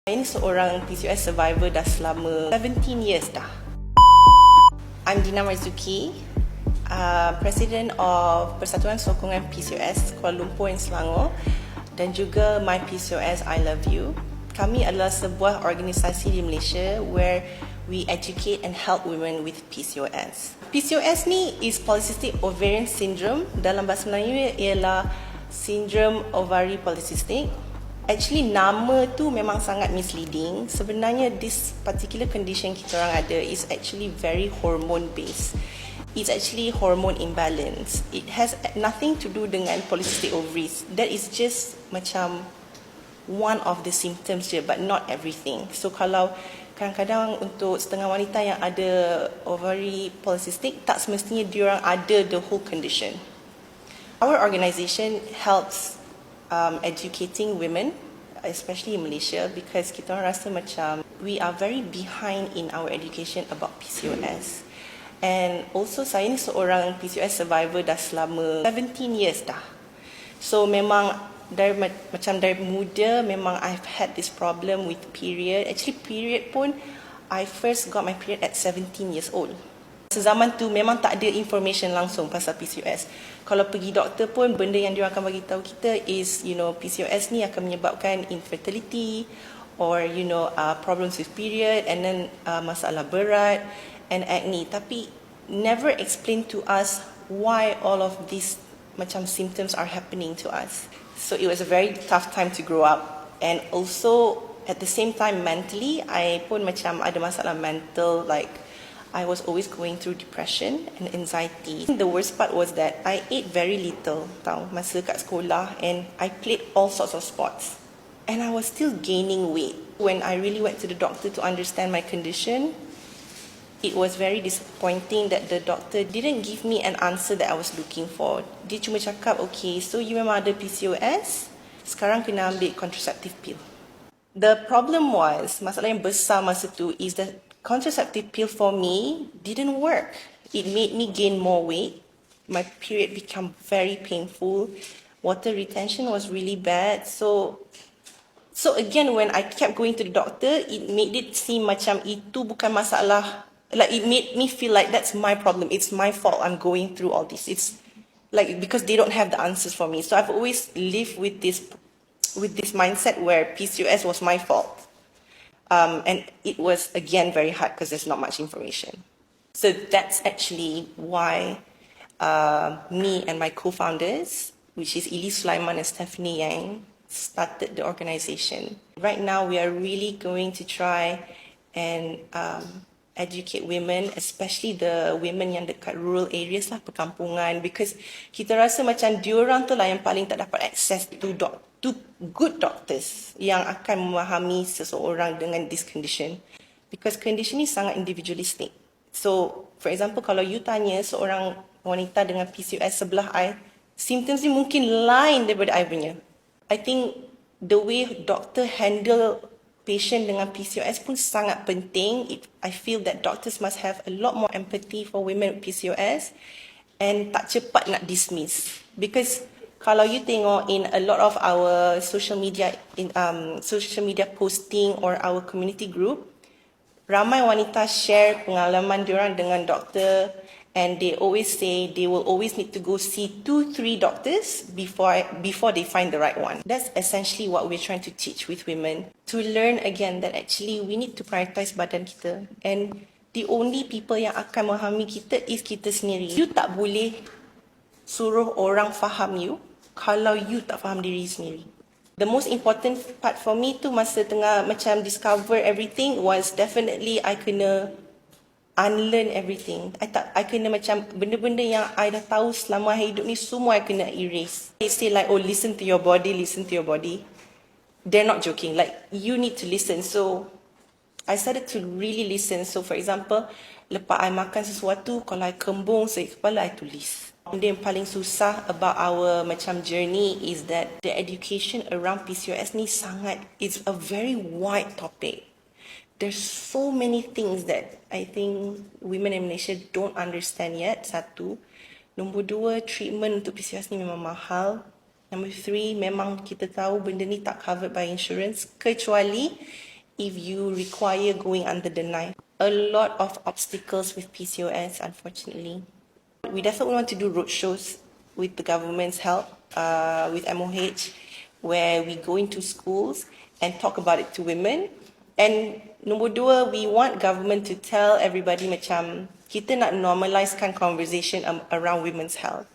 Saya ni seorang PCOS survivor dah selama 17 years dah. I'm Deena Marzuki, Presiden of Persatuan Sokongan PCOS Kuala Lumpur dan Selangor, dan juga My PCOS I Love You. Kami adalah sebuah organisasi di Malaysia where we educate and help women with PCOS. PCOS ni is polycystic ovarian syndrome. Dalam bahasa Melayu ialah syndrome ovary polycystic. Actually, nama tu memang sangat misleading. Sebenarnya, this particular condition kita orang ada is actually very hormone based. It's actually hormone imbalance. It has nothing to do dengan polycystic ovaries. That is just macam one of the symptoms je, but not everything. So kalau kadang-kadang untuk setengah wanita yang ada ovary polycystic, tak semestinya diorang ada the whole condition. Our organisation helps educating women, especially in Malaysia, because kita orang rasa macam we are very behind in our education about PCOS. And also saya ni seorang PCOS survivor dah selama 17 years dah. So memang dari muda memang I've had this problem with period. Actually period pun I first got my period at 17 years old. Sezaman tu memang tak ada information langsung pasal PCOS. Kalau pergi doktor pun benda yang dia akan bagi tahu kita is PCOS ni akan menyebabkan infertility or problems with period and then masalah berat and acne, tapi never explain to us why all of these macam symptoms are happening to us. So it was a very tough time to grow up, and also at the same time mentally I pun macam ada masalah mental, like I was always going through depression and anxiety. The worst part was that I ate very little masa kat sekolah, and I played all sorts of sports. And I was still gaining weight. When I really went to the doctor to understand my condition, it was very disappointing that the doctor didn't give me an answer that I was looking for. Dia cuma cakap, okay, so you memang ada PCOS, sekarang kena ambil contraceptive pill. The problem was, masalah yang besar masa tu is that contraceptive pill for me didn't work. It made me gain more weight. My period became very painful. Water retention was really bad. So again, when I kept going to the doctor, it made it seem macam itu bukan masalah. Like it made me feel like that's my problem. It's my fault. I'm going through all this. It's like because they don't have the answers for me. So I've always lived with this mindset where PCOS was my fault. And it was, again, very hard because there's not much information. So that's actually why me and my co-founders, which is Ili Sulaiman and Stephanie Yang, started the organization. Right now, we are really going to try and educate women, especially the women yang dekat rural areas lah, perkampungan, because kita rasa macam diorang tu lah yang paling tak dapat access to good doctors yang akan memahami seseorang dengan this condition, because condition ni sangat individualistic. So for example, kalau you tanya seorang wanita dengan PCOS sebelah I, symptoms ni mungkin lain daripada I punya. I think the way doktor handle patient dengan PCOS pun sangat penting. I feel that doctors must have a lot more empathy for women with PCOS and tak cepat nak dismiss, because kalau you tengok in a lot of our social media posting or our community group, ramai wanita share pengalaman diorang dengan doktor, and they always say they will always need to go see 2-3 doctors before they find the right one. That's essentially what we're trying to teach with women, to learn again that actually we need to prioritize badan kita, and the only people yang akan memahami kita is kita sendiri. You tak boleh suruh orang faham you kalau you tak faham diri sendiri. The most important part for me tu masa tengah macam discover everything was definitely I kena unlearn everything. I kena macam benda-benda yang I dah tahu selama hidup ni semua I kena erase. They say like, oh, listen to your body, listen to your body. They're not joking. Like, you need to listen. So I started to really listen. So for example, lepas I makan sesuatu, kalau I kembung sakit kepala, I tulis. Benda yang paling susah about our macam journey is that the education around PCOS ni it's a very wide topic. There's so many things that I think women in Malaysia don't understand yet. Satu. Nombor dua, treatment untuk PCOS ni memang mahal. Number 3, memang kita tahu benda ni tak covered by insurance, kecuali if you require going under the knife. A lot of obstacles with PCOS, unfortunately. We definitely want to do roadshows with the government's help, with MOH, where we go into schools and talk about it to women. And nombor dua, we want government to tell everybody macam kita nak normalisekan conversation around women's health.